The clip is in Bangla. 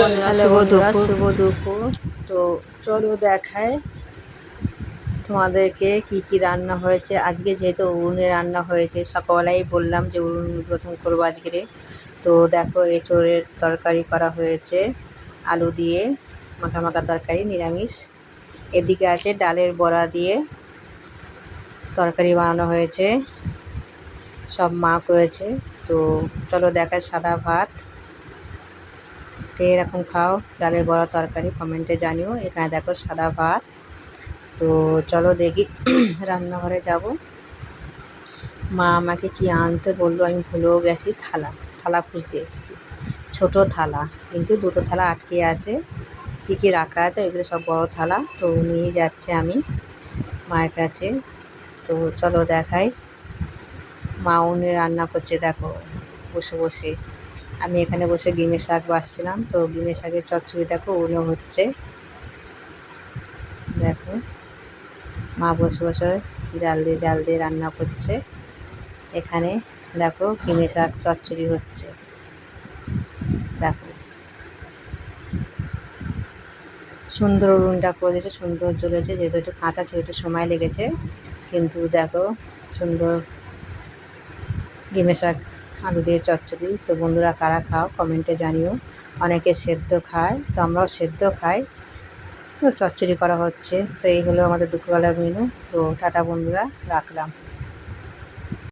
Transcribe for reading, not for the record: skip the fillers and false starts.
বন্ধুরা, শুভ দুপুর। তো চলো দেখায় তোমাদেরকে কি কি রান্না হয়েছে আজকে। যেহেতু উনুনে রান্না হয়েছে, সকালবেলাই বললাম যে উনুন উদ্বোধন করবো আজকে। তো দেখো এঁচোড়ের তরকারি করা হয়েছে, আলু দিয়ে মাখা মাখা তরকারি, নিরামিষ। এদিকে আছে ডালের বড়া দিয়ে তরকারি বানানো হয়েছে, সব মা করেছে। তো চলো দেখায় সাদা ভাত। কে এরকম খাও ডালের বড়া তরকারি কমেন্টে জানিও। এখানে দেখো সাদা ভাত। তো চলো দেখি রান্নাঘরে যাব। মা আমাকে কি আনতে বললো, আমি ভুলেও গেছি। থালা খুঁজতে এসেছি, ছোটো থালা, কিন্তু দুটো থালা আটকে আছে। কী কী রাখা আছে ওইগুলো সব বড় থালা। তো নিয়ে যাচ্ছে আমি মায়ের কাছে। তো চলো দেখাই। মা উনুনে রান্না করছে দেখো বসে বসে। আমি এখানে বসে গিমে শাক বাছছিলাম। তো গিমে শাকের চচ্চড়ি দেখো উনুনে হচ্ছে। দেখো মা বসে বসে জাল দিয়ে রান্না করছে। এখানে দেখো গিমে শাক চচ্চড়ি হচ্ছে। দেখো সুন্দর উনুনটা করে দিয়েছে, সুন্দর জ্বলেছে। যেহেতু একটু কাঁচা ছিল একটু সময় লেগেছে, কিন্তু দেখো সুন্দর গিমে শাক আলু দিয়ে চচ্চড়ি। তো বন্ধুরা কারা খাও কমেন্টে জানিও। অনেকে সেদ্ধ খায়, তো আমরাও সেদ্ধ খাই। তো চচ্চড়ি করা হচ্ছে। তো এই হলো আমাদের দুপুরবেলার মেনু। তো টাটা বন্ধুরা, রাখলাম।